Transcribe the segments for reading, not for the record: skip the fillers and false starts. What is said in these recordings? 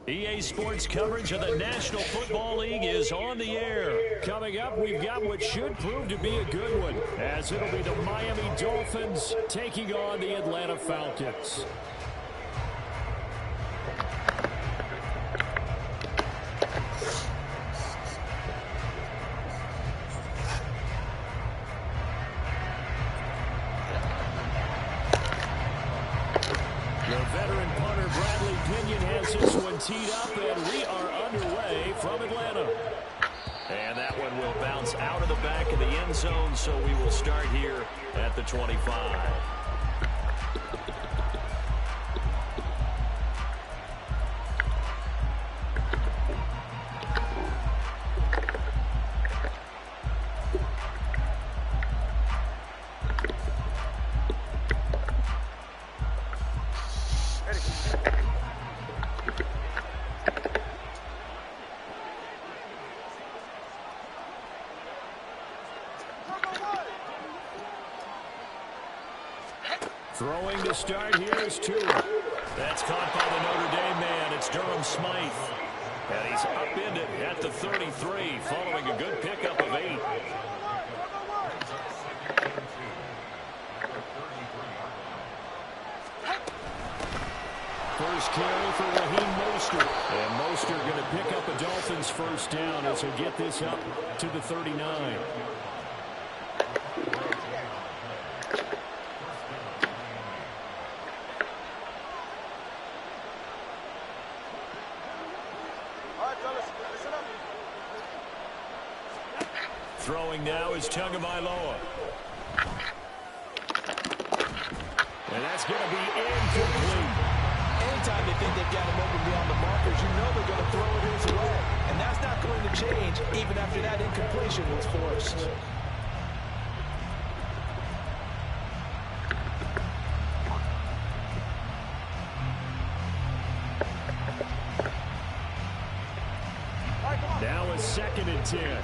EA Sports coverage of the National Football League is on the air. Coming up, we've got what should prove to be a good one, as it'll be the Miami Dolphins taking on the Atlanta Falcons. Teed up, and we are underway from Atlanta. And that one will bounce out of the back of the end zone, so we will start here at the 25. Throwing to start here is Tua. That's caught by the Notre Dame man. It's Durham Smythe. And he's upended at the 33, following a good pickup of 8. First carry for Raheem Mostert. And Mostert going to pick up a Dolphins first down as he'll get this up to the 39. Throwing now is Tagovailoa. And that's going to be incomplete. Anytime they think they've got him open beyond the markers, you know they're going to throw it his way. And that's not going to change even after that incompletion was forced. Now a 2nd and 10.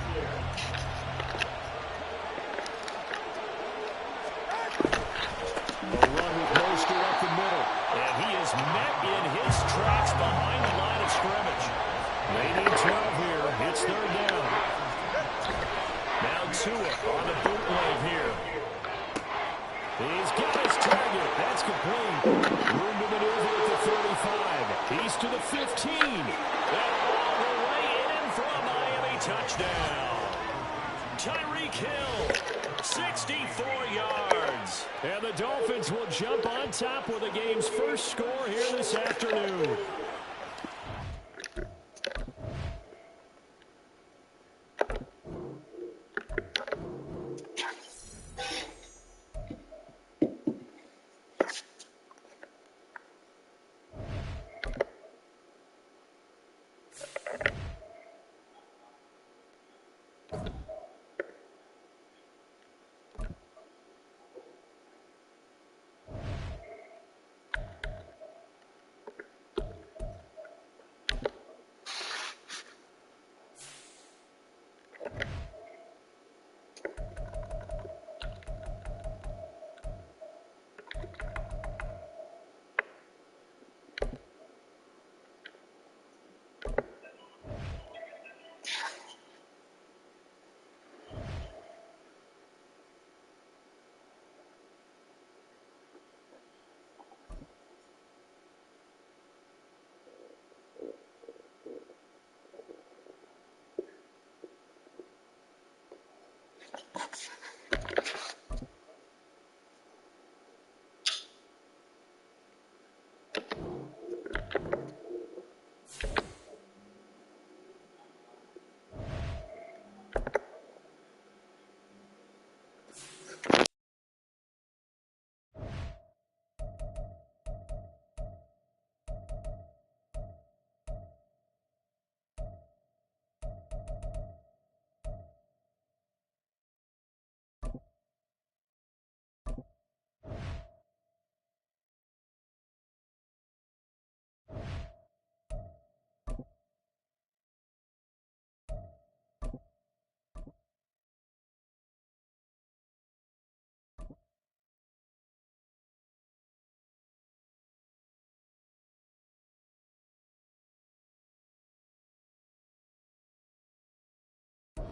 A run with Mostert up the middle. And he is met in his tracks behind the line of scrimmage. They need 12 here. It's 3rd down. Now Tua on the bootleg here. He's got his target. That's complete. Room to maneuver at the 35. He's to the 15. And all the way in for a Miami touchdown. Tyreek Hill, 64 yards. And the Dolphins will jump on top with the game's first score here this afternoon.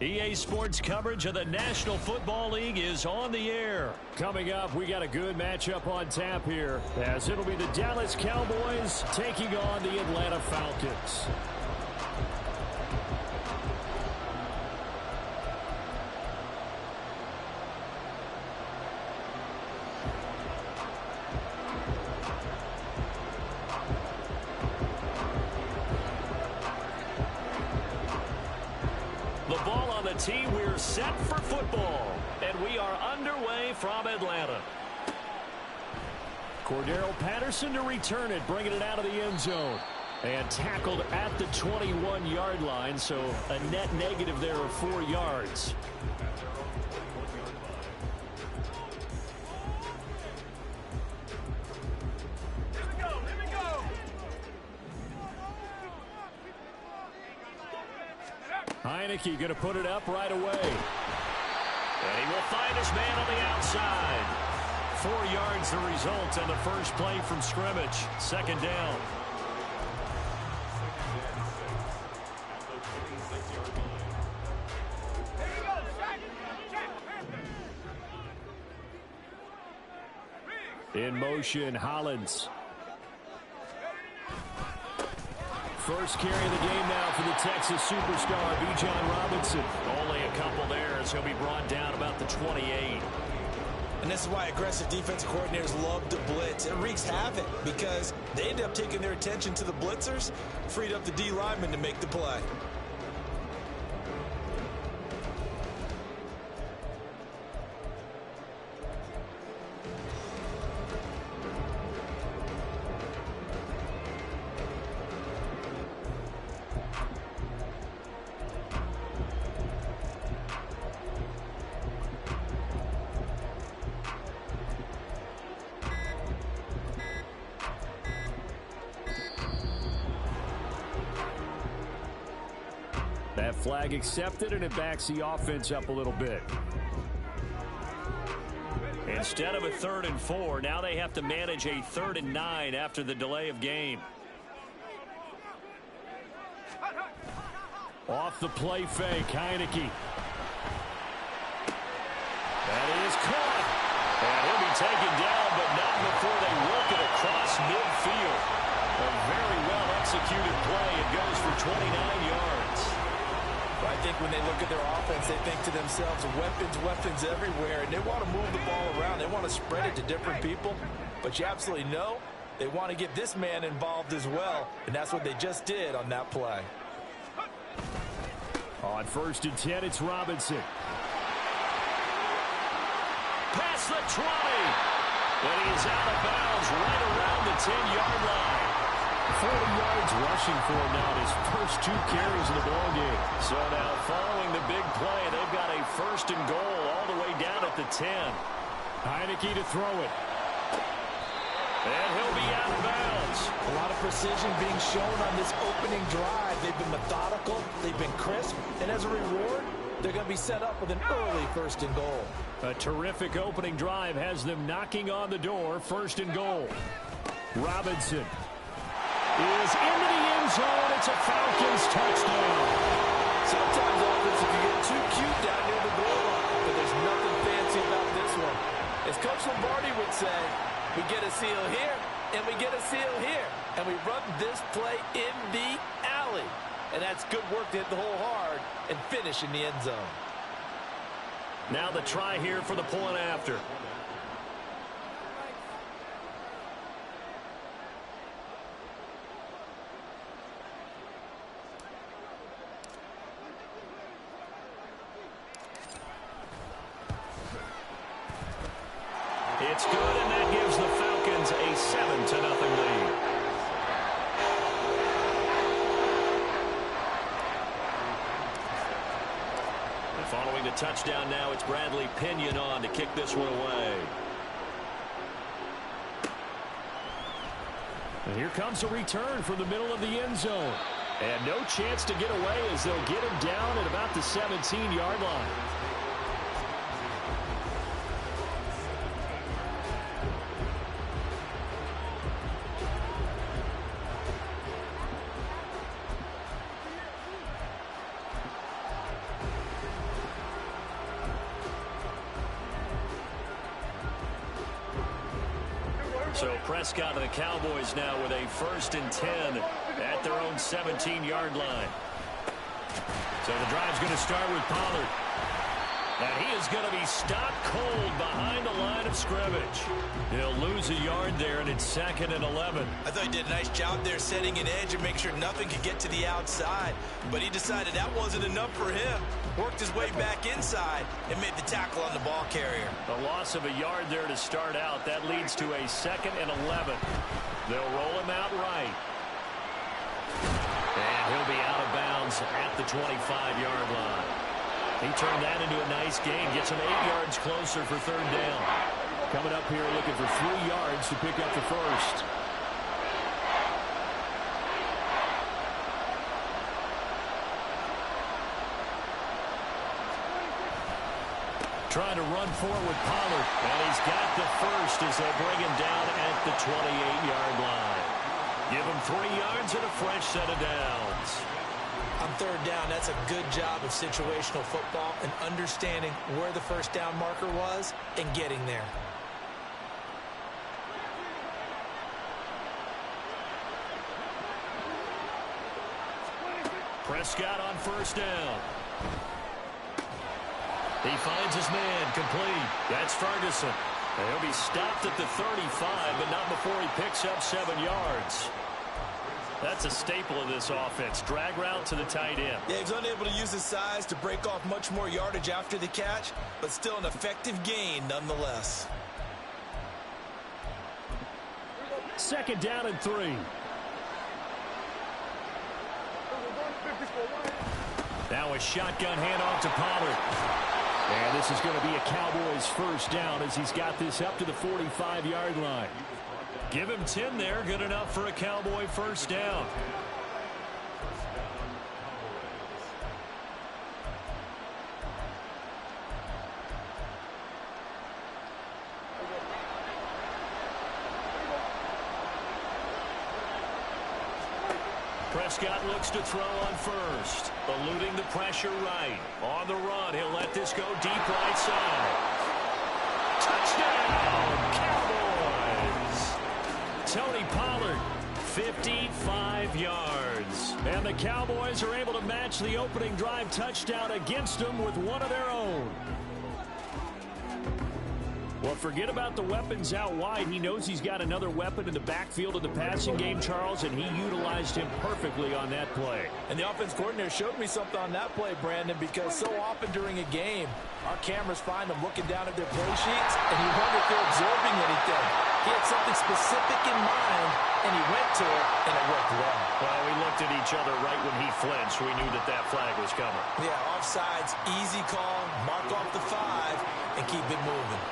EA Sports coverage of the National Football League is on the air. Coming up, we got a good matchup on tap here, as it'll be the Dallas Cowboys taking on the Atlanta Falcons. Team, we're set for football, and we are underway from Atlanta. Cordero Patterson to return it, bringing it out of the end zone. And tackled at the 21-yard line, so a net negative there of 4 yards. Heineke going to put it up right away. And he will find his man on the outside. 4 yards the result on the first play from scrimmage. Second down. In motion, Hollins. First carry of the game now for the Texas superstar, Bijan Robinson. Only a couple there as he'll be brought down about the 28. And this is why aggressive defensive coordinators love to blitz. It wreaks havoc because they end up taking their attention to the blitzers, freed up the D lineman to make the play. That flag accepted, and it backs the offense up a little bit. Instead of a 3rd and 4, now they have to manage a 3rd and 9 after the delay of game. Off the play fake, Heineke. That is caught. And he'll be taken down, but not before they work it across midfield. A very well-executed play. It goes for 29 yards. I think when they look at their offense, they think to themselves, weapons everywhere, and they want to move the ball around. They want to spread it to different people, but you absolutely know they want to get this man involved as well, and that's what they just did on that play. On 1st and 10, it's Robinson. Past the 20, and he's out of bounds right around the 10-yard line. 40 yards rushing for him now in his first 2 carries of the ballgame. So now following the big play, they've got a 1st and goal all the way down at the 10. Heineke to throw it. And he'll be out of bounds. A lot of precision being shown on this opening drive. They've been methodical, they've been crisp, and as a reward, they're going to be set up with an early 1st and goal. A terrific opening drive has them knocking on the door. 1st and goal. Robinson is into the end zone. It's a Falcons touchdown. Sometimes offense, if you get too cute down near the goal line, but there's nothing fancy about this one. As Coach Lombardi would say, we get a seal here, and we get a seal here, and we run this play in the alley. And that's good work to hit the hole hard and finish in the end zone. Now the try here for the point after. It's good, and that gives the Falcons a 7-0 lead. And following the touchdown now, it's Bradley Pinion on to kick this one away. And here comes a return from the middle of the end zone. And no chance to get away as they'll get him down at about the 17-yard line. So Prescott and the Cowboys now with a 1st and 10 at their own 17-yard line. So the drive's going to start with Pollard. And he is going to be stopped cold behind the line of scrimmage. He'll lose a yard there, and it's 2nd and 11. I thought he did a nice job there setting an edge and make sure nothing could get to the outside. But he decided that wasn't enough for him. Worked his way back inside and made the tackle on the ball carrier. A loss of a yard there to start out. That leads to a 2nd and 11. They'll roll him out right. And he'll be out of bounds at the 25-yard line. He turned that into a nice gain. Gets him 8 yards closer for 3rd down. Coming up here looking for 3 yards to pick up the first. Trying to run forward with Pollard. And he's got the first as they bring him down at the 28-yard line. Give him 3 yards and a fresh set of downs. On 3rd down, that's a good job of situational football and understanding where the 1st down marker was and getting there. Prescott on 1st down. He finds his man complete. That's Ferguson. And he'll be stopped at the 35, but not before he picks up 7 yards. That's a staple of this offense. Drag route to the tight end. Yeah, he's unable to use his size to break off much more yardage after the catch, but still an effective gain nonetheless. 2nd down and 3. Now a shotgun handoff to Pollard. And this is going to be a Cowboys 1st down as he's got this up to the 45-yard line. Give him 10 there. Good enough for a Cowboy 1st down. Prescott looks to throw on 1st. Eluding the pressure right. On the run, he'll let this go deep right side. Touchdown, Cowboys! Tony Pollard, 55 yards. And the Cowboys are able to match the opening drive touchdown against them with one of their own. Well, forget about the weapons out wide. He knows he's got another weapon in the backfield of the passing game, Charles, and he utilized him perfectly on that play. And the offense coordinator showed me something on that play, Brandon, because so often during a game, our cameras find them looking down at their play sheets, and you wonder if they're absorbing anything. He had something specific in mind, and he went to it, and it worked well. Well, we looked at each other right when he flinched. We knew that that flag was coming. Yeah, offsides, easy call, mark off the 5, and keep it moving.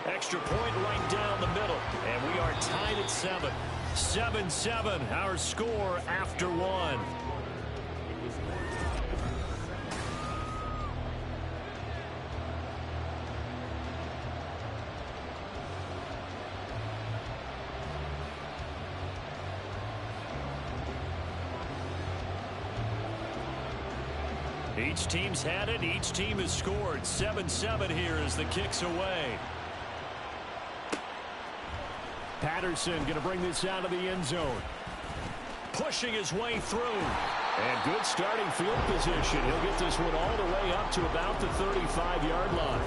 Extra point right down the middle. And we are tied at 7. 7-7, our score after 1. Each team's had it. Each team has scored. 7-7 here as the kick's away. Patterson going to bring this out of the end zone. Pushing his way through. And good starting field position. He'll get this one all the way up to about the 35-yard line.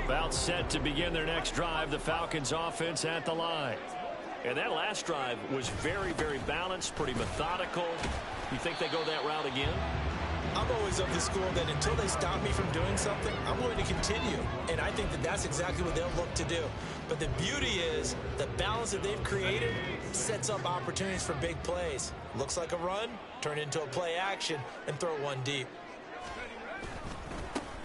About set to begin their next drive. The Falcons offense at the line. And that last drive was very, very balanced, pretty methodical. You think they go that route again? I'm always of the school that until they stop me from doing something, I'm going to continue. And I think that that's exactly what they'll look to do. But the beauty is the balance that they've created sets up opportunities for big plays. Looks like a run, turn into a play action, and throw one deep.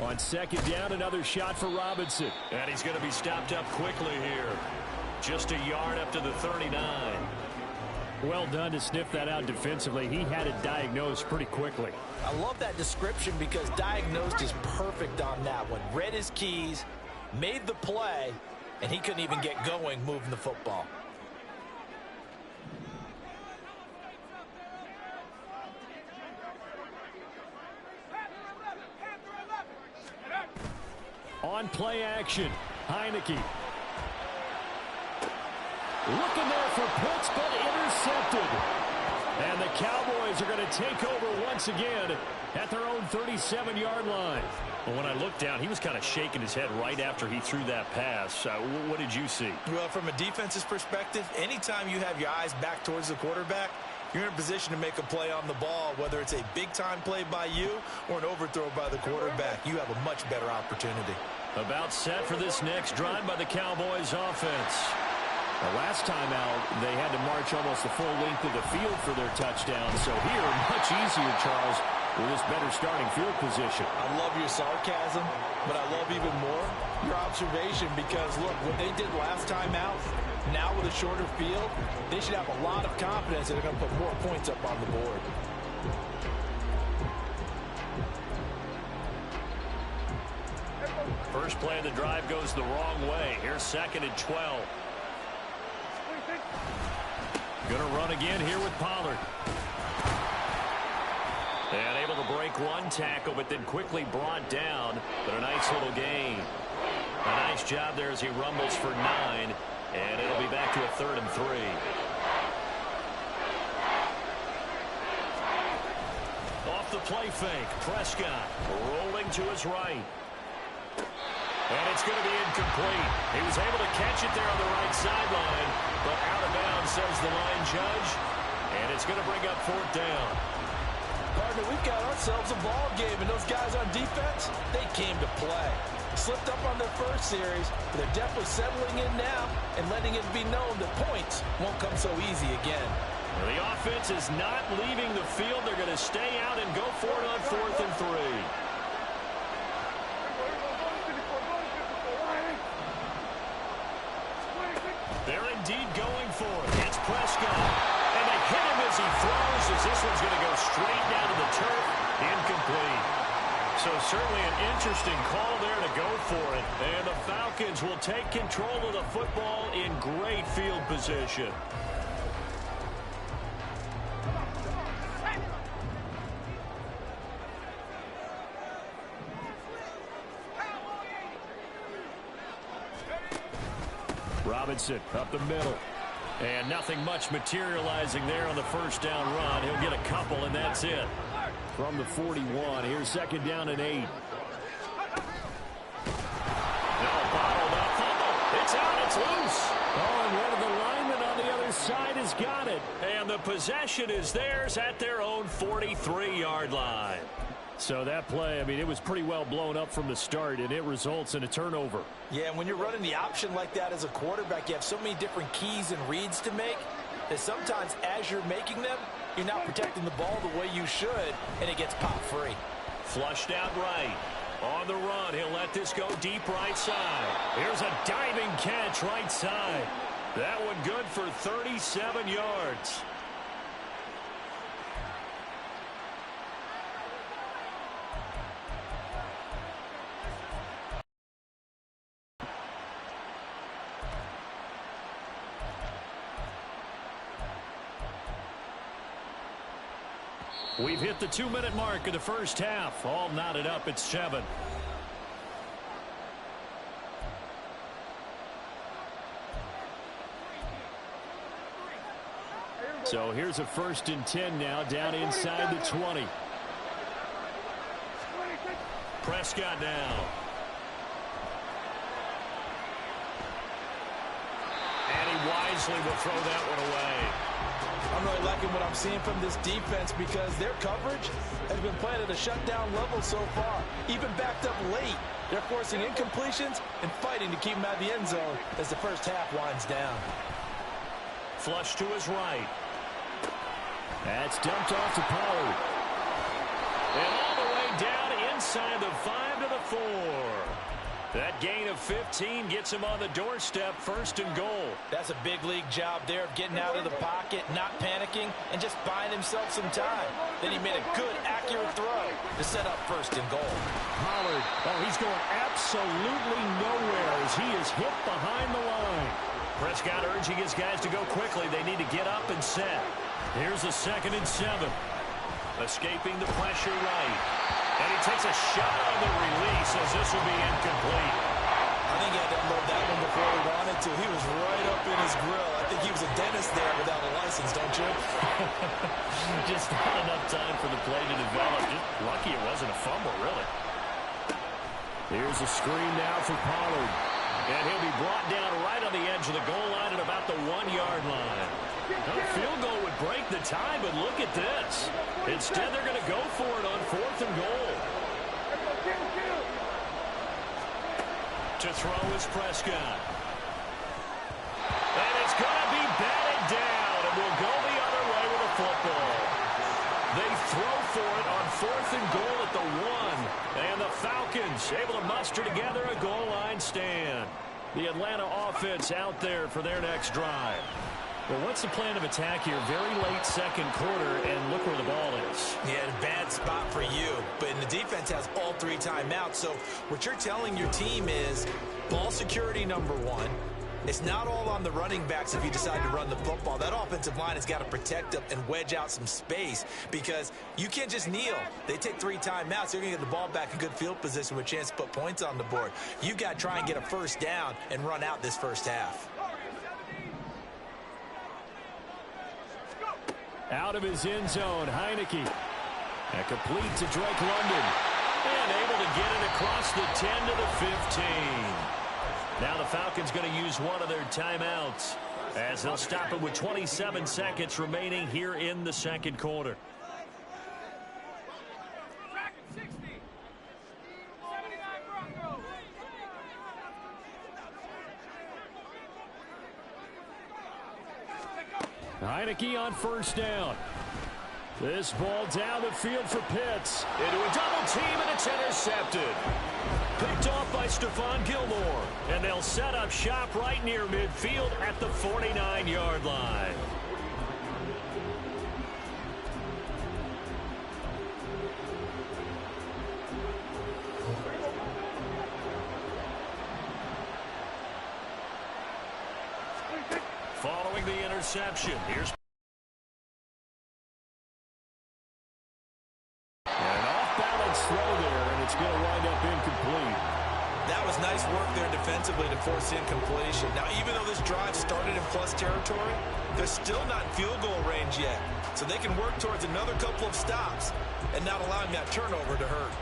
On 2nd down, another shot for Robinson. And he's going to be stopped up quickly here. Just a yard up to the 39. Well done to sniff that out defensively. He had it diagnosed pretty quickly. I love that description because diagnosed is perfect on that one. Read his keys, made the play, and he couldn't even get going moving the football. on play action. Heineke. Looking there for Pitts, but intercepted. And the Cowboys are going to take over once again at their own 37-yard line. Well, when I looked down, he was kind of shaking his head right after he threw that pass. What did you see? Well, from a defense's perspective, anytime you have your eyes back towards the quarterback, you're in a position to make a play on the ball, whether it's a big-time play by you or an overthrow by the quarterback. You have a much better opportunity. About set for this next drive by the Cowboys offense. The last time out, they had to march almost the full length of the field for their touchdown. So here, much easier, Charles, with this better starting field position. I love your sarcasm, but I love even more your observation because, look, what they did last time out, now with a shorter field, they should have a lot of confidence that they're going to put more points up on the board. First play of the drive goes the wrong way. Here's 2nd and 12. Going to run again here with Pollard. And able to break one tackle, but then quickly brought down. But a nice little gain. A nice job there as he rumbles for 9. And it'll be back to a 3rd and 3. Off the play fake, Prescott rolling to his right. And it's going to be incomplete. He was able to catch it there on the right sideline, but out of bounds, says the line judge. And it's going to bring up 4th down. Partner, we've got ourselves a ball game, and those guys on defense, they came to play. Slipped up on their first series, but they're definitely settling in now and letting it be known that points won't come so easy again. Well, the offense is not leaving the field. They're going to stay out and go for it on 4th and 3. They're indeed going for it. It's Prescott. And they hit him as he throws, as this one's going to go straight down to the turf. Incomplete. So certainly an interesting call there to go for it. And the Falcons will take control of the football in great field position. Robinson up the middle. And nothing much materializing there on the first down run. He'll get a couple, and that's it. From the 41, here's 2nd down and 8. Bottled up fumble. It's out. It's loose. Oh, and one of the linemen on the other side has got it. And the possession is theirs at their own 43-yard line. So that play, I mean, it was pretty well blown up from the start, and it results in a turnover. Yeah, and when you're running the option like that as a quarterback, you have so many different keys and reads to make that sometimes as you're making them, you're not protecting the ball the way you should, and it gets pop free. Flushed out right. On the run, he'll let this go deep right side. Here's a diving catch right side. That one good for 37 yards. We've hit the 2-minute mark of the first half. All knotted up at 7. So here's a 1st and 10 now, down inside the 20. Prescott now. And he wisely will throw that one away. I'm really liking what I'm seeing from this defense because their coverage has been playing at a shutdown level so far. Even backed up late, they're forcing incompletions and fighting to keep them out of the end zone as the first half winds down. Flush to his right. That's dumped off to Pollard. And all the way down inside the 5 to the 4. That gain of 15 gets him on the doorstep, 1st and goal. That's a big league job there of getting out of the pocket, not panicking, and just buying himself some time. Then he made a good, accurate throw to set up 1st and goal. Pollard, oh, he's going absolutely nowhere as he is hit behind the line. Prescott urging his guys to go quickly. They need to get up and set. Here's a 2nd and 7. Escaping the pressure right. And he takes a shot on the release as this will be incomplete. I think he had to unload that one before he wanted to. He was right up in his grill. I think he was a dentist there without a license, don't you? Just not enough time for the play to develop. Just lucky it wasn't a fumble, really. Here's a screen now for Pollard. And he'll be brought down right on the edge of the goal line at about the 1-yard line. Now, a field goal would break the tie, but look at this. Instead, they're going to go for it on 4th and goal. To throw is Prescott. And it's going to be batted down, and will go the other way with a football. They throw for it on 4th and goal at the 1. And the Falcons able to muster together a goal line stand. The Atlanta offense out there for their next drive. Well, what's the plan of attack here? Very late second quarter, and look where the ball is. Yeah, a bad spot for you. But the defense has all 3 timeouts. So what you're telling your team is ball security number 1. It's not all on the running backs if you decide to run the football. That offensive line has got to protect them and wedge out some space because you can't just kneel. They take 3 timeouts. They're going to get the ball back in good field position with a chance to put points on the board. You got to try and get a first down and run out this first half. Out of his end zone, Heineke. And complete to Drake London. And able to get it across the 10 to the 15. Now the Falcons going to use one of their timeouts as they'll stop it with 27 seconds remaining here in the second quarter. Heineke on first down. This ball down the field for Pitts. Into a double team, and it's intercepted. Picked off by Stephon Gilmore. And they'll set up shop right near midfield at the 49-yard line. Following the interception, here's an off-balance throw there, and it's going to wind up incomplete. That was nice work there defensively to force incompletion. Now, even though this drive started in plus territory, they're still not in field goal range yet. So they can work towards another couple of stops and not allowing that turnover to hurt.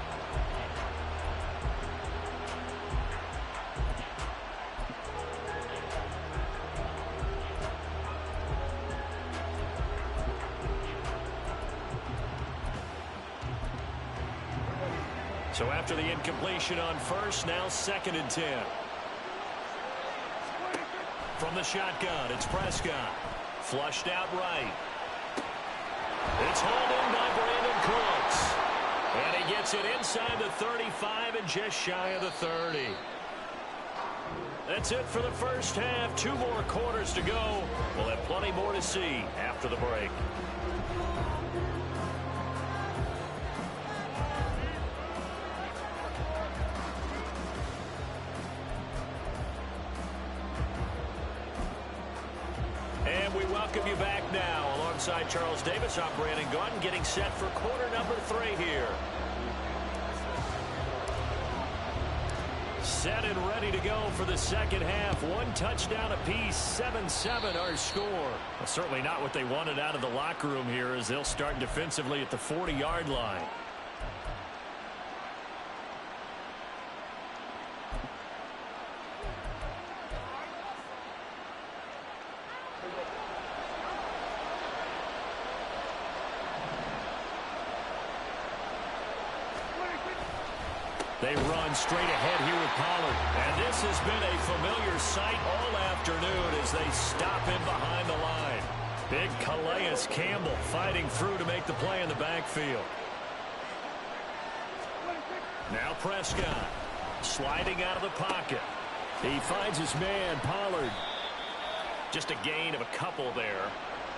So after the incompletion on first, now 2nd and 10. From the shotgun, it's Prescott. Flushed out right. It's hauled in by Brandon Cooks. And he gets it inside the 35 and just shy of the 30. That's it for the first half. 2 more quarters to go. We'll have plenty more to see after the break. And we welcome you back now. Alongside Charles Davis, I'm Brandon Gaudin, getting set for quarter number 3 here. Set and ready to go for the second half. 1 touchdown apiece, 7-7 our score. Well, certainly not what they wanted out of the locker room here as they'll start defensively at the 40-yard line. They run straight ahead here with Pollard. And this has been a familiar sight all afternoon as they stop him behind the line. Big Calais Campbell fighting through to make the play in the backfield. Now Prescott sliding out of the pocket. He finds his man, Pollard. Just a gain of a couple there.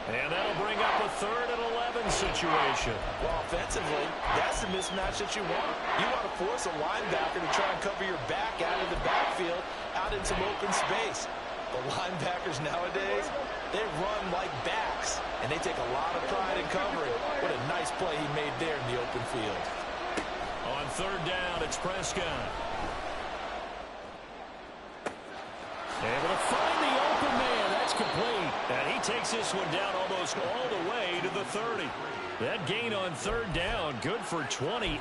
And that'll bring up a 3rd and 11 situation. Well, offensively, that's the mismatch that you want. You want to force a linebacker to try and cover your back out of the backfield, out in some open space. The linebackers nowadays, they run like backs, and they take a lot of pride in covering. What a nice play he made there in the open field. On 3rd down, it's Prescott. Able to find the open man. That's complete. And he takes this one down almost all the way to the 30. That gain on third down, good for 28.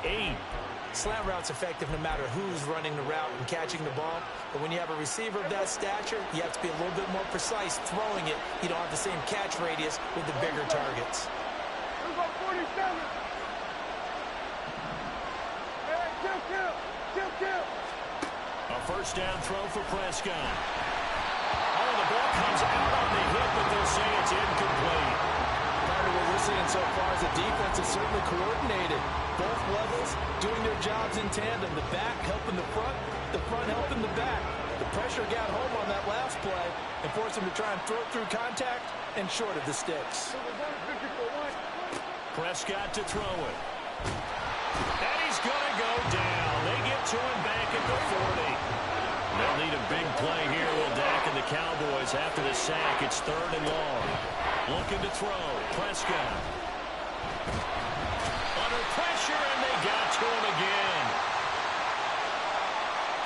Slant route's effective no matter who's running the route and catching the ball. But when you have a receiver of that stature, you have to be a little bit more precise throwing it. You don't have the same catch radius with the bigger targets. A first down throw for Prescott. Oh, the ball comes out on the hit, but they'll say it's incomplete. Part of what we're seeing so far is the defense is certainly coordinated. Both levels doing their jobs in tandem. The back helping the front helping the back. The pressure got home on that last play and forced him to try and throw it through contact and short of the sticks. Prescott to throw it. And he's going to go down. They get to him back at the 40. They'll need a big play here, will Dak and the Cowboys after the sack. It's third and long. Looking to throw. Prescott. Under pressure, and they got to him again.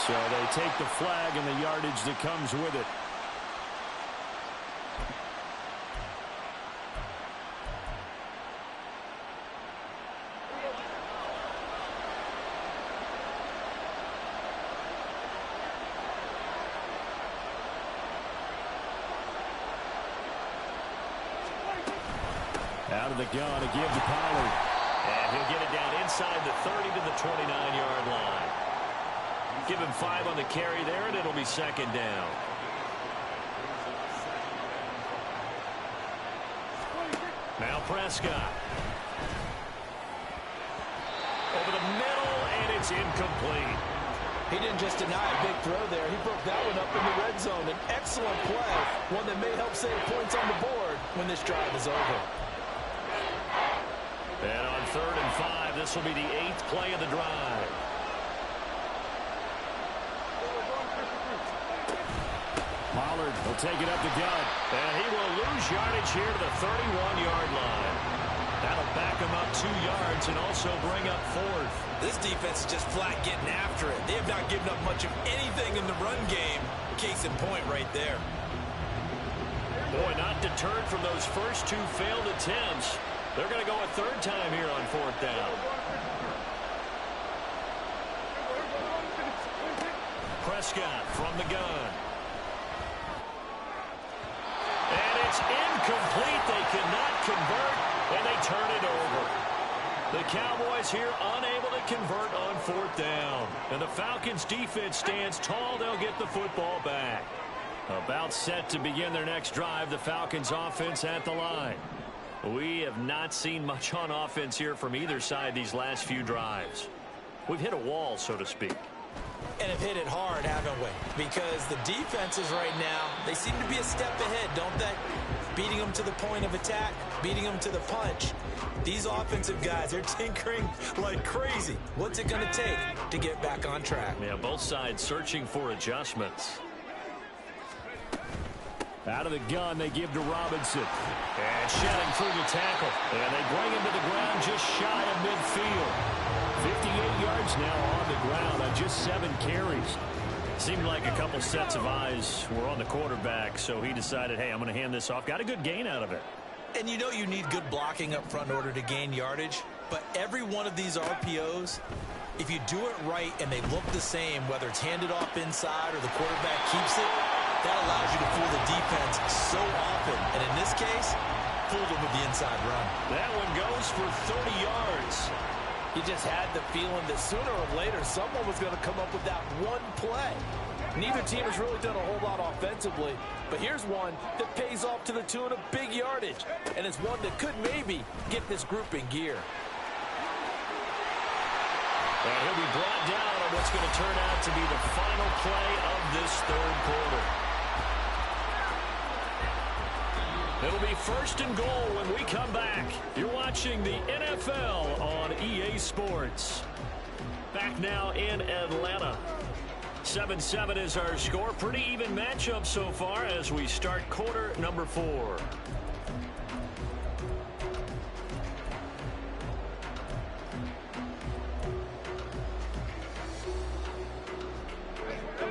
So they take the flag and the yardage that comes with it. Out of the gun to give to Pollard. And he'll get it down inside the 30 to the 29-yard line. Give him 5 on the carry there, and it'll be second down. Now Prescott. Over the middle, and it's incomplete. He didn't just deny a big throw there. He broke that one up in the red zone. An excellent play, one that may help save points on the board when this drive is over. And on third and 5, this will be the 8th play of the drive. Pollard will take it up the gut. And he will lose yardage here to the 31-yard line. That'll back him up 2 yards and also bring up fourth. This defense is just flat getting after it. They have not given up much of anything in the run game. Case in point right there. Boy, not deterred from those first 2 failed attempts. They're going to go a third time here on fourth down. Prescott from the gun. And it's incomplete. They cannot convert, and they turn it over. The Cowboys here unable to convert on fourth down. And the Falcons defense stands tall. They'll get the football back. About set to begin their next drive, the Falcons offense at the line. We have not seen much on offense here from either side these last few drives. We've hit a wall, so to speak. And have hit it hard, haven't we? Because the defenses right now, they seem to be a step ahead, don't they? Beating them to the point of attack, beating them to the punch. These offensive guys, they're tinkering like crazy. What's it going to take to get back on track? Yeah, both sides searching for adjustments. Out of the gun, they give to Robinson. And shedding through the tackle. And they bring him to the ground just shy of midfield. 58 yards now on the ground on just 7 carries. Seemed like a couple sets of eyes were on the quarterback, so he decided, hey, I'm going to hand this off. Got a good gain out of it. And you know you need good blocking up front in order to gain yardage. But every one of these RPOs, if you do it right and they look the same, whether it's handed off inside or the quarterback keeps it, that allows you to fool the defense so often. And in this case, fooled them with the inside run. That one goes for 30 yards. He just had the feeling that sooner or later someone was going to come up with that one play. Neither team has really done a whole lot offensively, but here's one that pays off to the tune of big yardage, and it's one that could maybe get this group in gear. And he'll be brought down on what's going to turn out to be the final play of this third quarter. It'll be first and goal when we come back. You're watching the NFL on EA Sports. Back now in Atlanta. 7-7 is our score. Pretty even matchup so far as we start quarter number 4.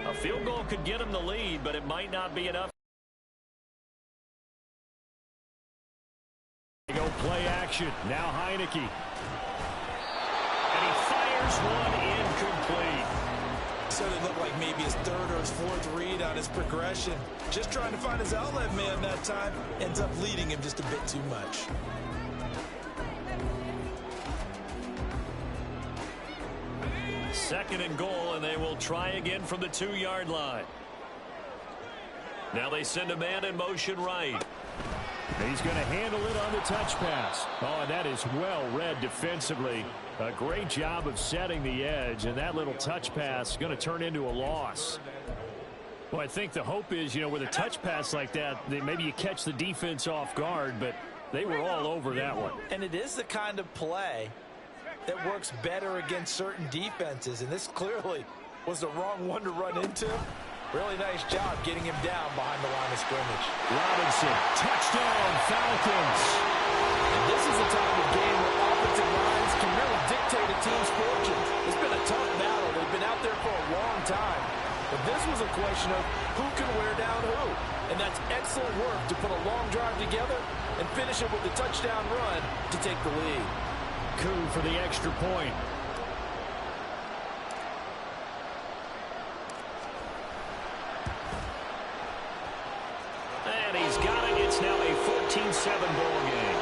A field goal could get them the lead, but it might not be enough. They go play action. Now Heineke. And he fires one incomplete. So it looked like maybe his third or his fourth read on his progression. Just trying to find his outlet man that time. Ends up leading him just a bit too much. Second and goal, and they will try again from the 2-yard line. Now they send a man in motion right. He's going to handle it on the touch pass. Oh, and that is well read defensively. A great job of setting the edge, and that little touch pass is going to turn into a loss. Well, I think the hope is, with a touch pass like that, maybe you catch the defense off guard, but they were all over that one. And it is the kind of play that works better against certain defenses, and this clearly was the wrong one to run into. Really nice job getting him down behind the line of scrimmage. Robinson, touchdown, Falcons. And this is the type of game where offensive lines can really dictate a team's fortunes. It's been a tough battle. They've been out there for a long time. But this was a question of who can wear down who. And that's excellent work to put a long drive together and finish it with a touchdown run to take the lead. Coup for the extra point. And he's got it. It's now a 14-7 ball game.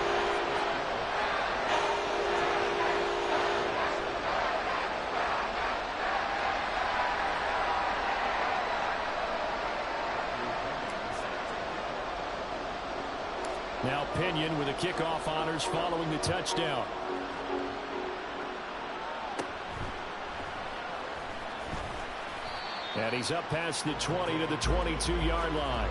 Now Pinion with the kickoff honors following the touchdown. And he's up past the 20 to the 22-yard line.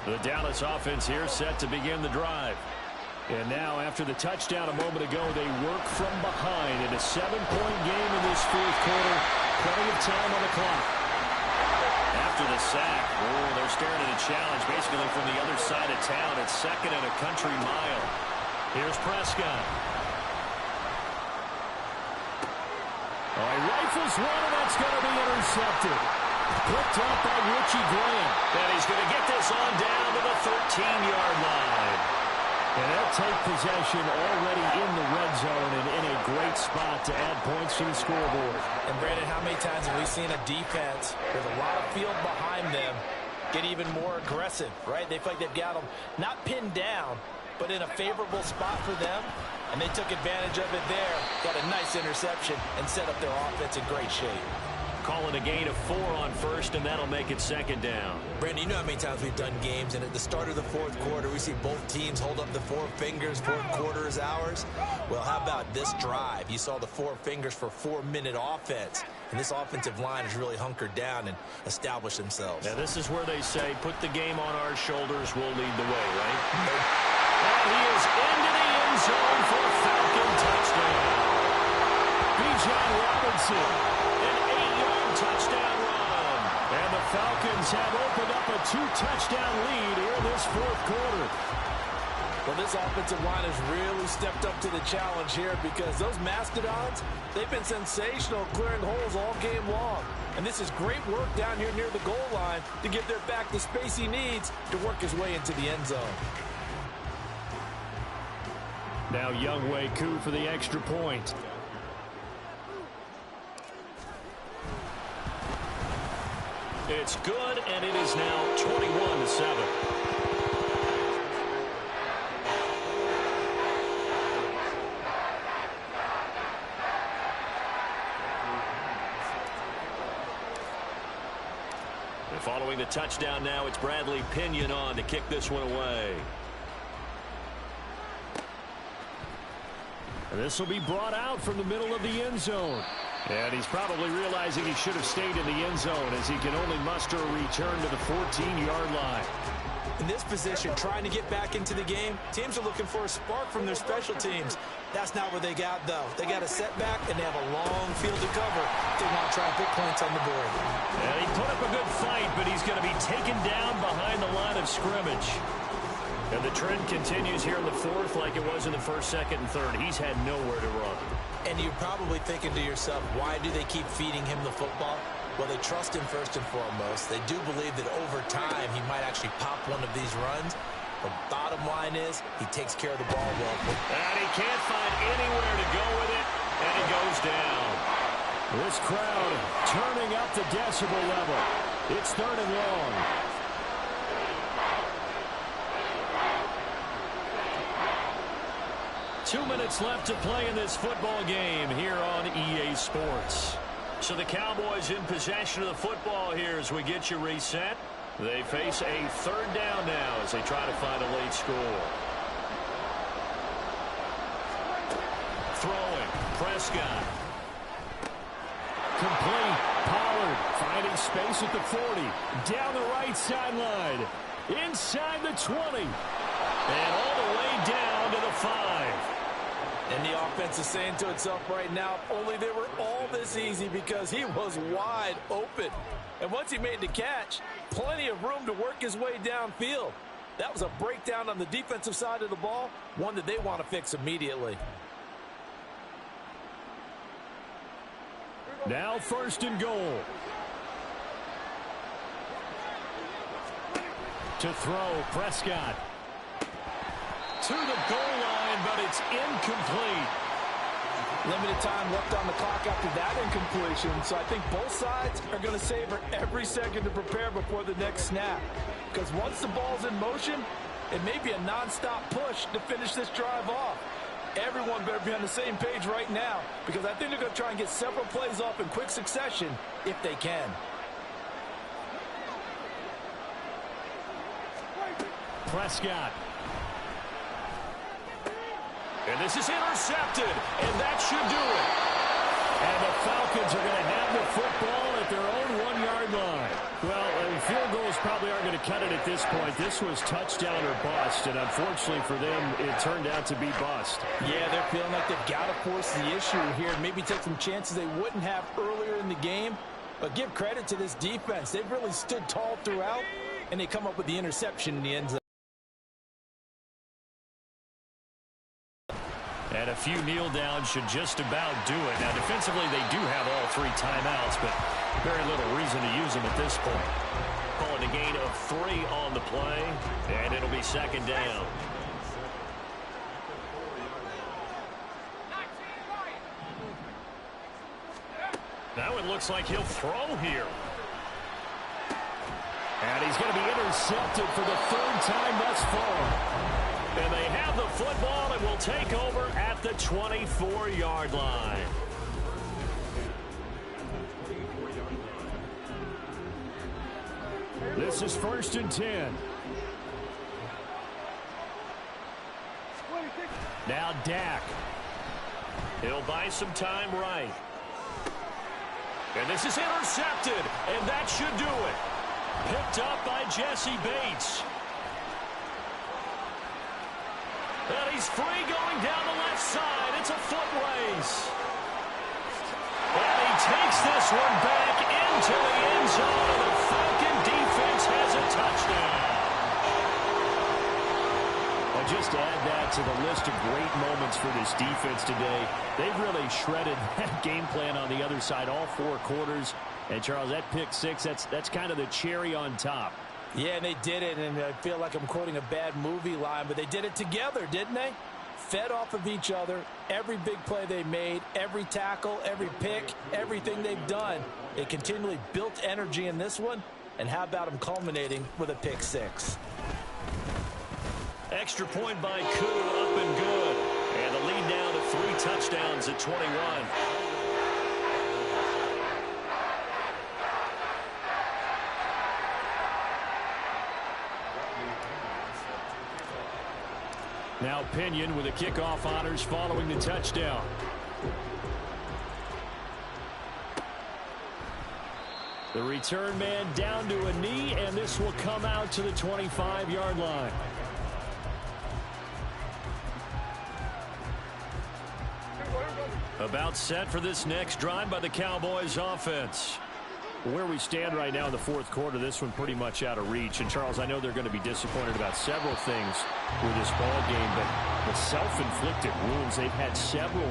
The Dallas offense here set to begin the drive. And now, after the touchdown a moment ago, they work from behind in a 7-point game in this fourth quarter. Plenty of time on the clock. After the sack, they're staring at a challenge basically from the other side of town. It's second and a country mile. Here's Prescott. Oh, he rifles one, and that's going to be intercepted. Picked up by Richie Graham. And he's going to get this on down to the 13-yard line. And they'll take possession already in the red zone and in a great spot to add points to the scoreboard. And, Brandon, how many times have we seen a defense with a lot of field behind them get even more aggressive, right? They feel like they've got them not pinned down, but in a favorable spot for them. And they took advantage of it there, got a nice interception, and set up their offense in great shape. Calling a gain of 4 on first, and that'll make it second down. Brandon, you know how many times we've done games, and at the start of the fourth quarter, we see both teams hold up the 4 fingers, fourth quarter is ours. Well, how about this drive? You saw the 4 fingers for 4-minute offense, and this offensive line has really hunkered down and established themselves. Now, this is where they say, put the game on our shoulders, we'll lead the way, right? And he is into the end zone for a Falcon touchdown. Bijan Robinson. Touchdown run. And the Falcons have opened up a 2-touchdown lead here in this fourth quarter. Well, this offensive line has really stepped up to the challenge here because those Mastodons, they've been sensational clearing holes all game long. And this is great work down here near the goal line to give their back the space he needs to work his way into the end zone. Now Younghoe Koo for the extra point. It's good, and it is now 21-7. And following the touchdown now, it's Bradley Pinion on to kick this one away. And this will be brought out from the middle of the end zone. And he's probably realizing he should have stayed in the end zone as he can only muster a return to the 14-yard line. In this position, trying to get back into the game, teams are looking for a spark from their special teams. That's not what they got, though. They got a setback, and they have a long field to cover. They want to try and put points on the board. And he put up a good fight, but he's going to be taken down behind the line of scrimmage. And the trend continues here in the fourth like it was in the first, second, and third. He's had nowhere to run. And you're probably thinking to yourself, why do they keep feeding him the football? Well, they trust him first and foremost. They do believe that over time he might actually pop one of these runs. The bottom line is he takes care of the ball well. And he can't find anywhere to go with it, and he goes down. This crowd turning up the decibel level. It's third and long. Two minutes left to play in this football game here on EA Sports. So the Cowboys in possession of the football here as we get you reset. They face a third down now as they try to find a late score. Throwing, Prescott. Complete, Pollard finding space at the 40. Down the right sideline. Inside the 20. And all the way down to the 5. And the offense is saying to itself right now, only they were all this easy because he was wide open. And once he made the catch, plenty of room to work his way downfield. That was a breakdown on the defensive side of the ball, one that they want to fix immediately. Now first and goal. To throw, Prescott. To the goal line, but it's incomplete. Limited time left on the clock after that incompletion, so I think both sides are going to savor every second to prepare before the next snap. Because once the ball's in motion, it may be a nonstop push to finish this drive off. Everyone better be on the same page right now, because I think they're going to try and get several plays off in quick succession if they can. Prescott. And this is intercepted, and that should do it. And the Falcons are going to have the football at their own 1-yard line. Well, field goals probably aren't going to cut it at this point. This was touchdown or bust, and unfortunately for them, it turned out to be bust. Yeah, they're feeling like they've got to force the issue here, maybe take some chances they wouldn't have earlier in the game. But give credit to this defense. They've really stood tall throughout, and they come up with the interception in the end zone. And a few kneel downs should just about do it. Now, defensively, they do have all 3 timeouts, but very little reason to use them at this point. Calling a gain of 3 on the play, and it'll be second down. Now it looks like he'll throw here. And he's going to be intercepted for the 3rd time thus far. And they have the football and will take over at the 24-yard line. This is 1st and 10. Now Dak. He'll buy some time right. And this is intercepted, and that should do it. Picked up by Jesse Bates. And he's free going down the left side. It's a foot race. And he takes this one back into the end zone. And the Falcon defense has a touchdown. And just to add that to the list of great moments for this defense today, they've really shredded that game plan on the other side all 4 quarters. And, Charles, that pick 6, that's kind of the cherry on top. Yeah, and they did it, and I feel like I'm quoting a bad movie line, but they did it together, didn't they? Fed off of each other, every big play they made, every tackle, every pick, everything they've done. They continually built energy in this one, and how about them culminating with a pick 6? Extra point by Koo, up and good. And the lead now to 3 touchdowns at 21. Now Pinion with the kickoff honors following the touchdown. The return man down to a knee, and this will come out to the 25-yard line. About set for this next drive by the Cowboys offense. Where we stand right now in the fourth quarter, this one pretty much out of reach. And, Charles, I know they're going to be disappointed about several things with this ball game, but the self-inflicted wounds, they've had several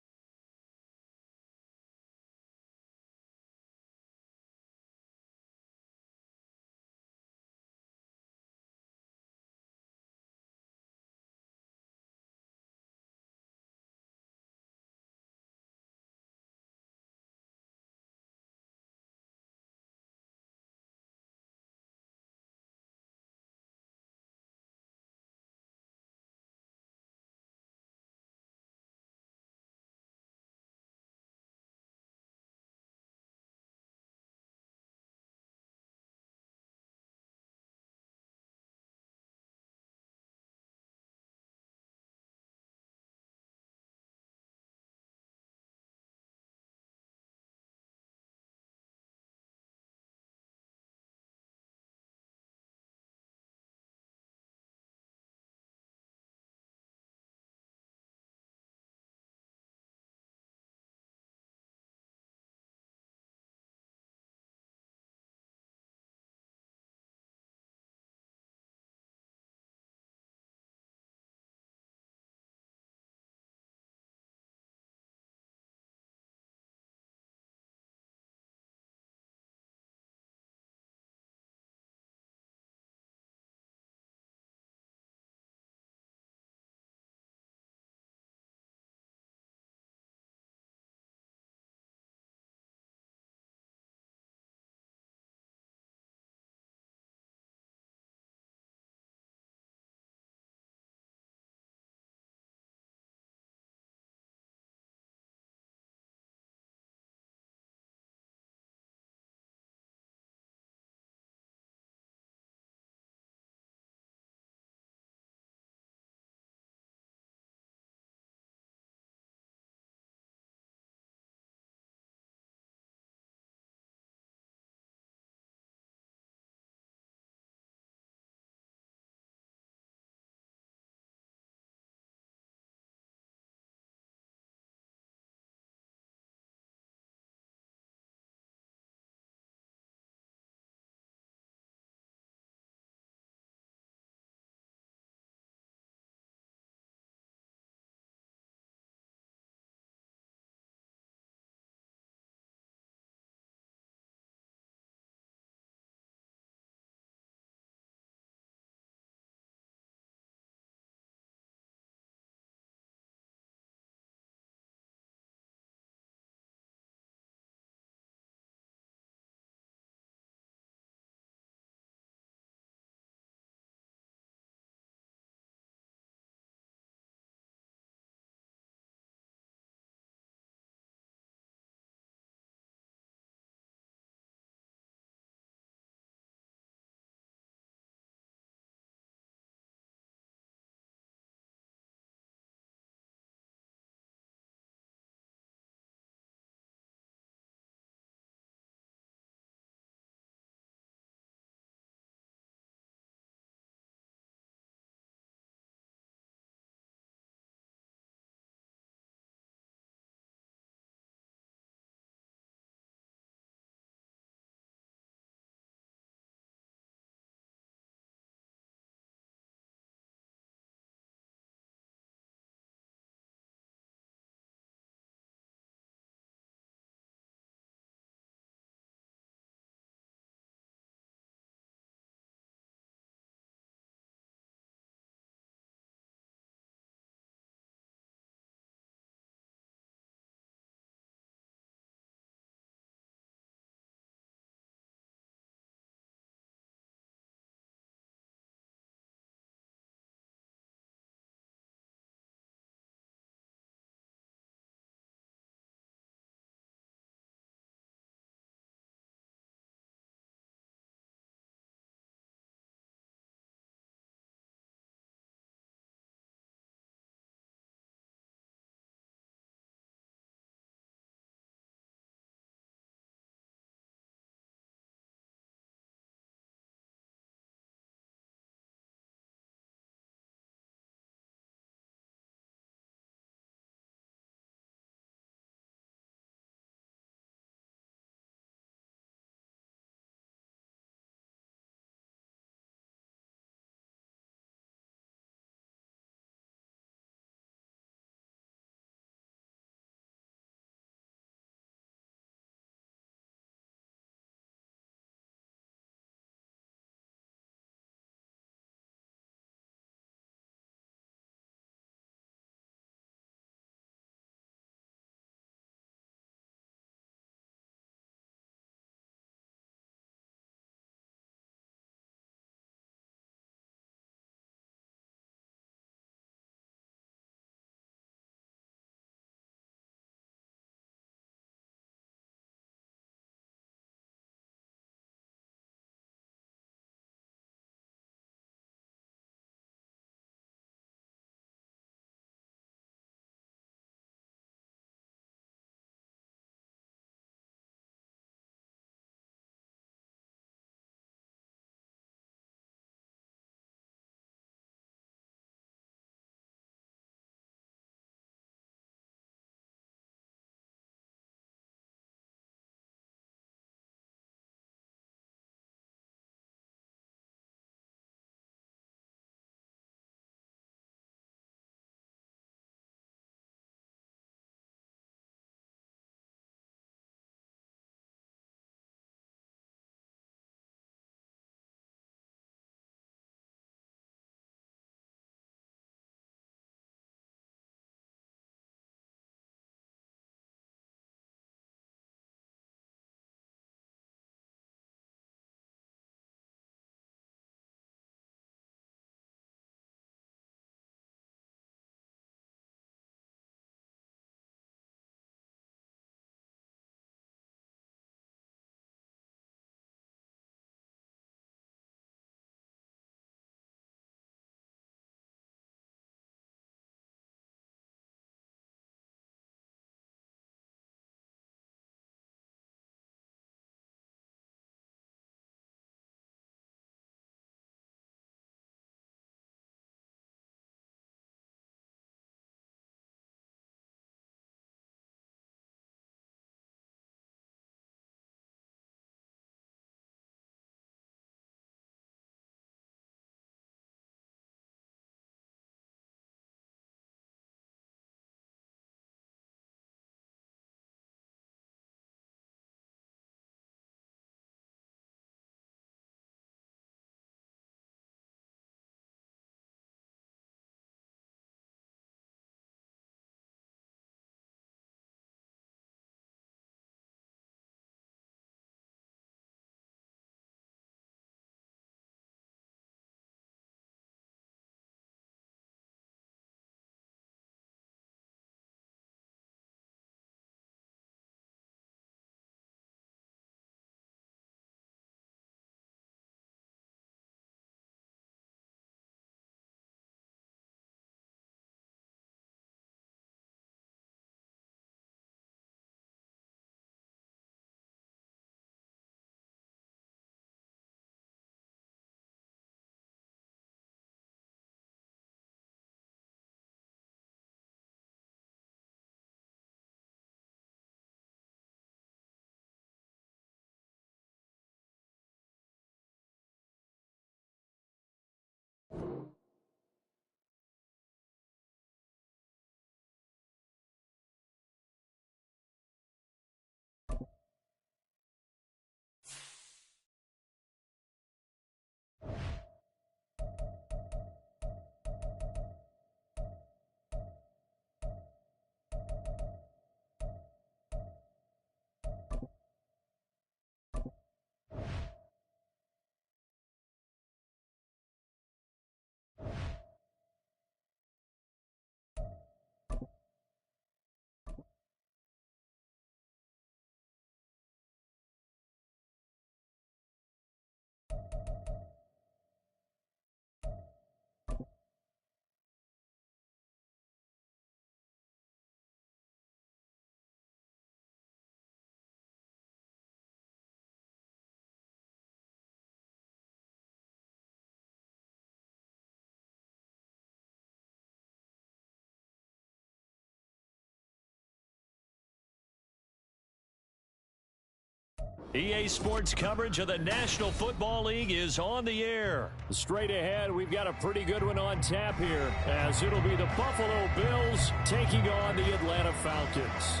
EA Sports coverage of the National Football League is on the air. Straight ahead, we've got a pretty good one on tap here, as it'll be the Buffalo Bills taking on the Atlanta Falcons.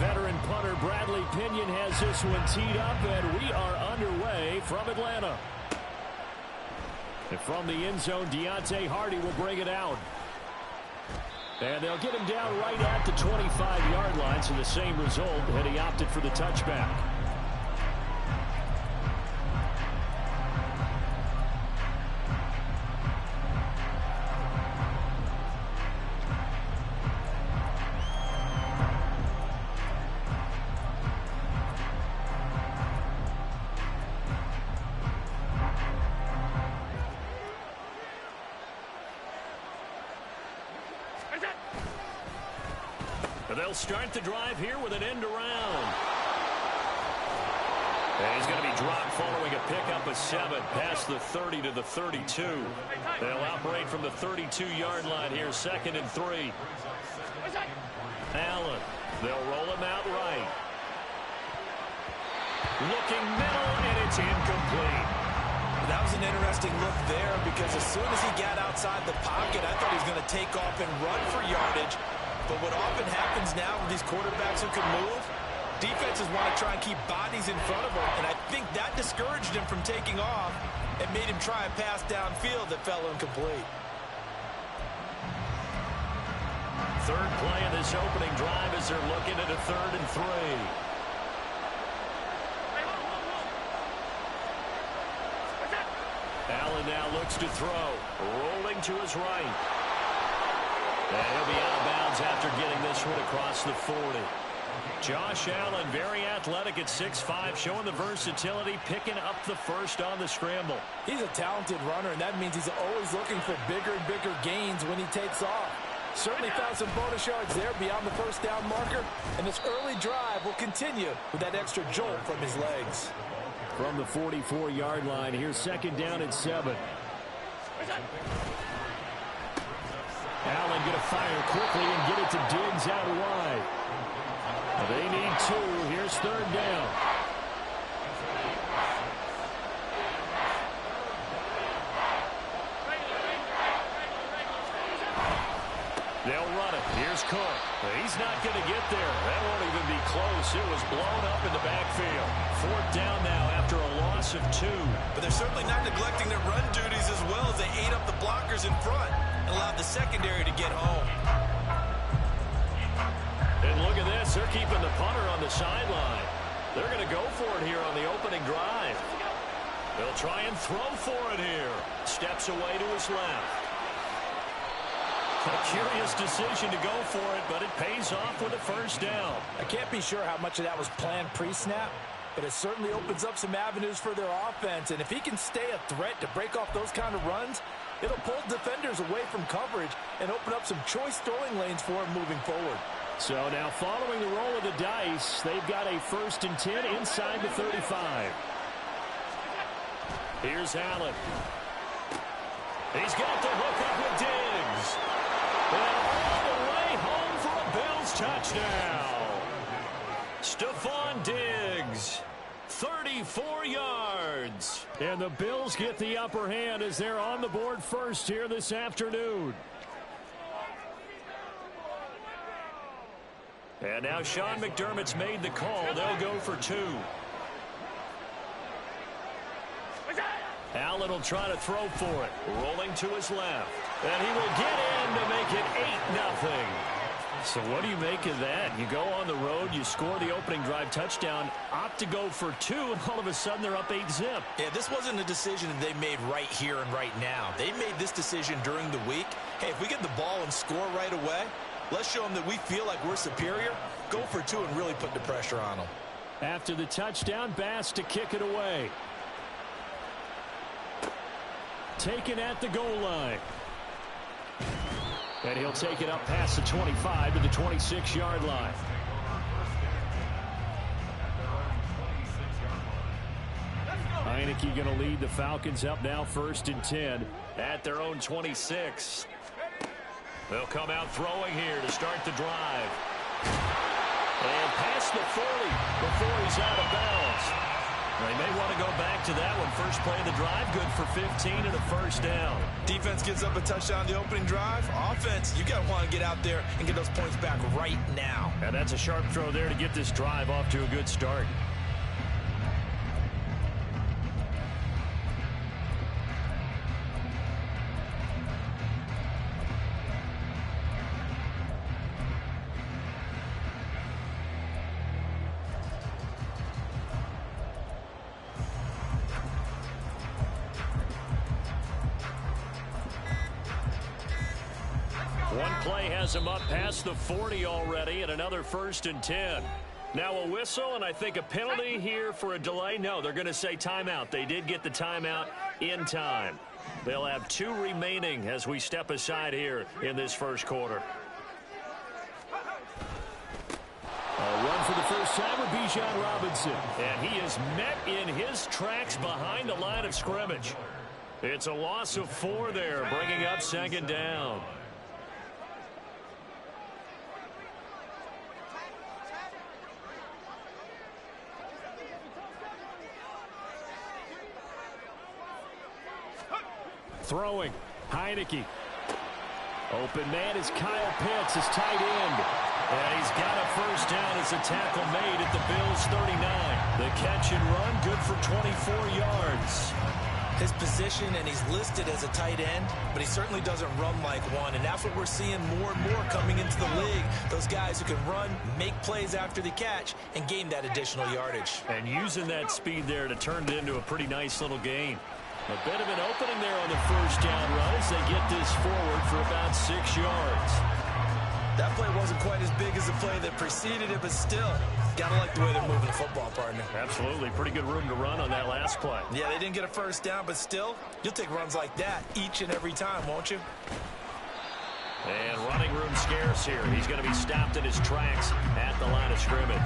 Veteran punter Bradley Pinion has this one teed up, and we are underway from Atlanta. And from the end zone, Deontay Hardy will bring it out. And they'll get him down right at the 25-yard line, so the same result, and he opted for the touchback. They'll start the drive here with an end around. And he's going to be dropped following a pickup of 7 past the 30 to the 32. They'll operate from the 32-yard line here, 2nd and 3. Allen, they'll roll him out right. Looking middle, and it's incomplete. That was an interesting look there, because as soon as he got outside the pocket, I thought he was going to take off and run for yardage. But what often happens now with these quarterbacks who can move, defenses want to try and keep bodies in front of them, and I think that discouraged him from taking off and made him try a pass downfield that fell incomplete. Third play of this opening drive as they're looking at a 3rd and 3. Allen now looks to throw, rolling to his right. And he'll be out of bounds after getting this one across the 40. Josh Allen, very athletic at 6'5", showing the versatility, picking up the first on the scramble. He's a talented runner, and that means he's always looking for bigger and bigger gains when he takes off. Certainly found some bonus yards there beyond the first down marker, and this early drive will continue with that extra jolt from his legs. From the 44-yard line, here's 2nd down and 7. Allen going to fire quickly and get it to Diggs out wide. They need 2. Here's 3rd down. They'll run it. Here's Cook. He's not going to get there. That won't even be close. It was blown up in the backfield. 4th down now after a loss of 2. But they're certainly not neglecting their run duties as well as they ate up the blockers in front and allowed the secondary to get home. And look at this. They're keeping the punter on the sideline. They're going to go for it here on the opening drive. They'll try and throw for it here. Steps away to his left. A curious decision to go for it, but it pays off with a 1st down. I can't be sure how much of that was planned pre-snap, but it certainly opens up some avenues for their offense. And if he can stay a threat to break off those kind of runs, it'll pull defenders away from coverage and open up some choice throwing lanes for him moving forward. So now following the roll of the dice, they've got a 1st and 10 inside the 35. Here's Allen. He's got the hook up with Diggs. And all the way home for a Bills touchdown. Stephon Diggs, 34 yards. And the Bills get the upper hand as they're on the board first here this afternoon. And now Sean McDermott's made the call. They'll go for 2. Allen will try to throw for it. Rolling to his left. And he will get in to make it 8-0. So what do you make of that? You go on the road, you score the opening drive touchdown, opt to go for 2, and all of a sudden they're up 8-zip. Yeah, this wasn't a decision that they made right here and right now. They made this decision during the week. Hey, if we get the ball and score right away, let's show them that we feel like we're superior. Go for 2 and really put the pressure on them. After the touchdown, Bass to kick it away. Taken at the goal line. And he'll take it up past the 25 to the 26-yard line. Heineke going to lead the Falcons up now 1st and 10 at their own 26. They'll come out throwing here to start the drive. And past the 40 before he's out of bounds. They may want to go back to that one. First play of the drive, good for 15 and a first down. Defense gives up a touchdown the opening drive. Offense, you got to want to get out there and get those points back right now. And that's a sharp throw there to get this drive off to a good start. One play has him up past the 40 already, and another 1st and 10. Now a whistle, and I think a penalty here for a delay. No, they're going to say timeout. They did get the timeout in time. They'll have 2 remaining as we step aside here in this first quarter. A run for the first time with Bijan Robinson. And he is met in his tracks behind the line of scrimmage. It's a loss of 4 there, bringing up 2nd down. Throwing. Heineke. Open man is Kyle Pitts, his tight end. And he's got a first down as a tackle made at the Bills' 39. The catch and run, good for 24 yards. His position, and he's listed as a tight end, but he certainly doesn't run like one, and that's what we're seeing more and more coming into the league. Those guys who can run, make plays after the catch, and gain that additional yardage. And using that speed there to turn it into a pretty nice little gain. A bit of an opening there on the first down run as they get this forward for about 6 yards. That play wasn't quite as big as the play that preceded it, but still, gotta like the way they're moving the football, partner. Absolutely. Pretty good room to run on that last play. Yeah, they didn't get a first down, but still, you'll take runs like that each and every time, won't you? And running room scarce here. He's going to be stopped in his tracks at the line of scrimmage.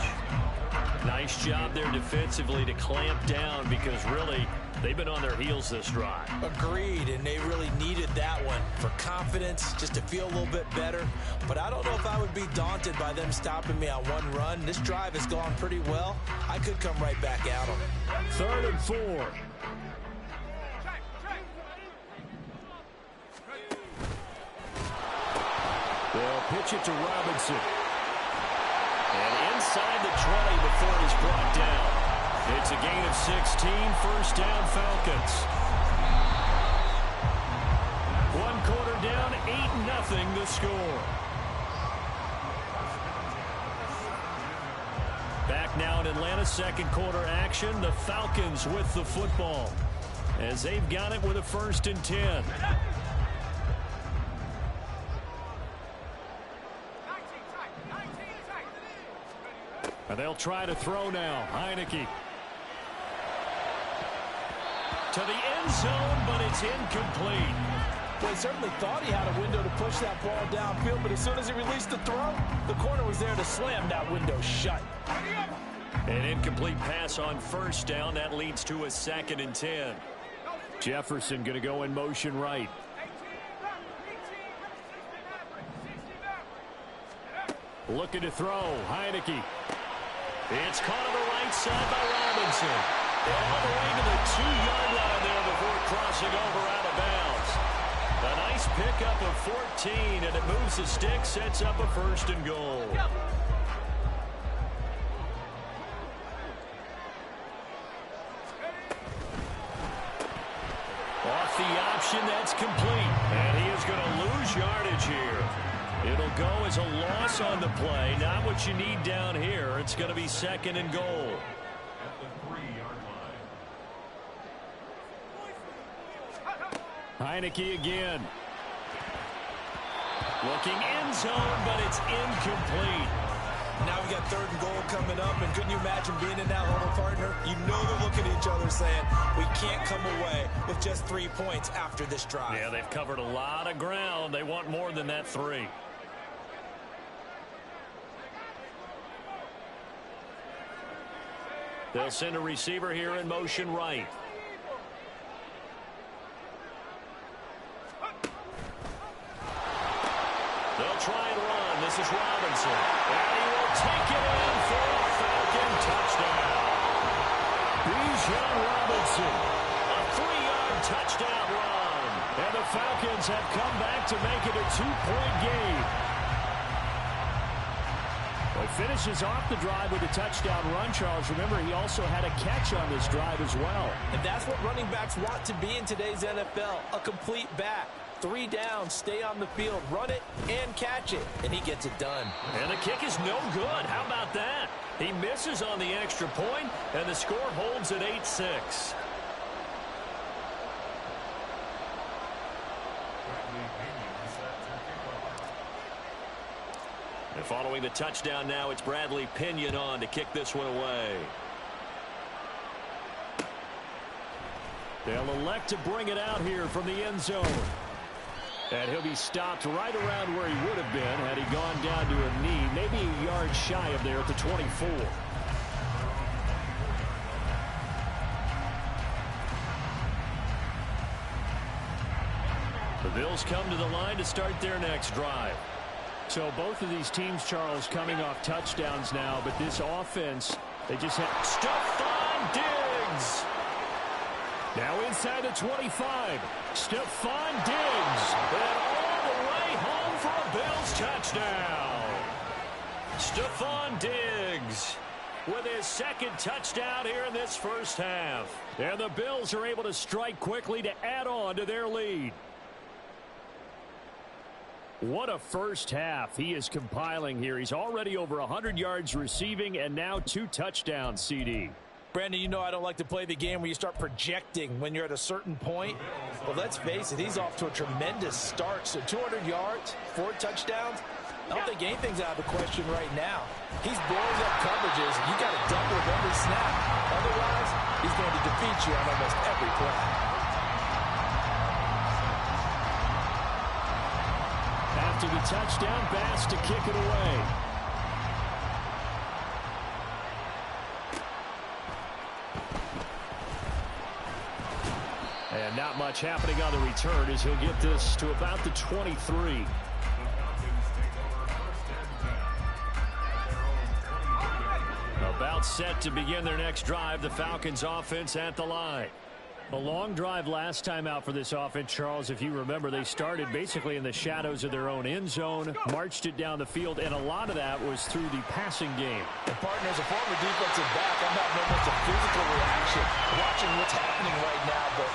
Nice job there defensively to clamp down because really they've been on their heels this drive. Agreed, and they really needed that one for confidence, just to feel a little bit better. But I don't know if I would be daunted by them stopping me on one run. This drive has gone pretty well. I could come right back at them. 3rd and 4. They'll pitch it to Robinson. And inside the 20 before he's brought down. It's a gain of 16, first down Falcons. 1 quarter down, 8-0 the score. Back now in Atlanta, 2nd quarter action. The Falcons with the football as they've got it with a 1st and 10. And they'll try to throw now. Heineke. To the end zone, but it's incomplete. Well, he certainly thought he had a window to push that ball downfield, but as soon as he released the throw, the corner was there to slam that window shut. An incomplete pass on first down. That leads to a 2nd and 10. Jefferson going to go in motion right. Looking to throw. Heineke. It's caught on the right side by Robinson. All the way to the 2-yard line there before crossing over out of bounds. A nice pickup of 14, and it moves the stick, sets up a 1st and goal. Off the option, that's complete. And he is going to lose yardage here. It'll go as a loss on the play. Not what you need down here. It's going to be 2nd and goal. At the 3-yard line. Heineke again. Looking end zone, but it's incomplete. Now we got 3rd and goal coming up, and couldn't you imagine being in that huddle, partner? You know they're looking at each other saying, we can't come away with just 3 points after this drive. Yeah, they've covered a lot of ground. They want more than that 3. They'll send a receiver here in motion right. this is Robinson. And he will take it in for a Falcon touchdown. Bijan Robinson, a 3-yard touchdown run. And the Falcons have come back to make it a 2-point game. Well, he finishes off the drive with a touchdown run, Charles. Remember, he also had a catch on this drive as well. And that's what running backs want to be in today's NFL, a complete back. 3 downs, stay on the field, run it, and catch it. And he gets it done. And the kick is no good. How about that? He misses on the extra point, and the score holds at 8-6. And following the touchdown now, it's Bradley Pinion on to kick this one away. They'll elect to bring it out here from the end zone. And he'll be stopped right around where he would have been had he gone down to a knee, maybe a yard shy of there at the 24. The Bills come to the line to start their next drive. So both of these teams, Charles, coming off touchdowns now, but this offense, they just have Stephon Diggs. Now inside the 25. Stephon Diggs. And all the way home for a Bills touchdown. Stephon Diggs with his second touchdown here in this first half. And the Bills are able to strike quickly to add on to their lead. What a first half he is compiling here. He's already over 100 yards receiving and now 2 touchdowns, CD. Brandon, you know I don't like to play the game where you start projecting when you're at a certain point. But let's face it, he's off to a tremendous start. So 200 yards, 4 touchdowns. I don't think anything's out of the question right now. He's blowing up coverages. You got to double with every snap. Otherwise, he's going to defeat you on almost every play. After the touchdown, Bass to kick it away. And not much happening on the return as he'll get this to about the 23. About set to begin their next drive. The Falcons offense at the line. A long drive last time out for this offense, Charles. If you remember, they started basically in the shadows of their own end zone, marched it down the field, and a lot of that was through the passing game. And partner, as a former defensive back, I'm having almost a physical reaction watching what's happening right now. But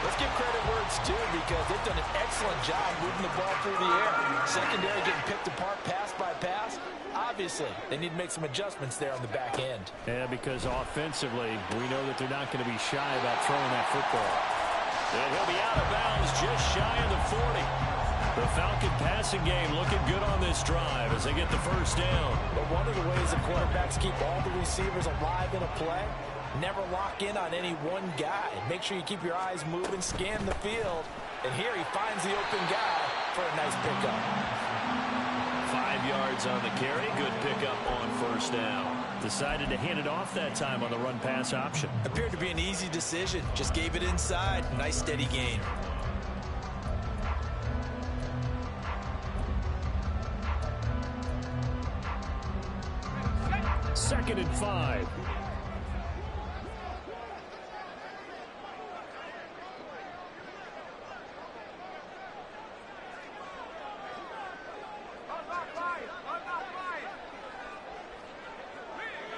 let's give credit where it's due because they've done an excellent job moving the ball through the air. Secondary getting picked apart pass by pass. Obviously, they need to make some adjustments there on the back end. Yeah, because offensively, we know that they're not going to be shy about throwing that football. And he'll be out of bounds just shy of the 40. The Falcon passing game looking good on this drive as they get the first down. But one of the ways the quarterbacks keep all the receivers alive in a play, never lock in on any one guy. Make sure you keep your eyes moving, scan the field. And here he finds the open guy for a nice pickup. 5 yards on the carry. Good pickup on first down. Decided to hand it off that time on the run-pass option. Appeared to be an easy decision. Just gave it inside. Nice steady gain. Second and 5.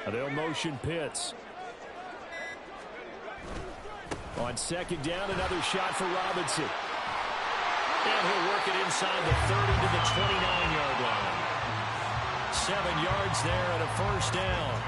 They'll motion Pitts. On second down, another shot for Robinson. And he'll work it inside the 30 to the 29-yard line. 7 yards there and a first down.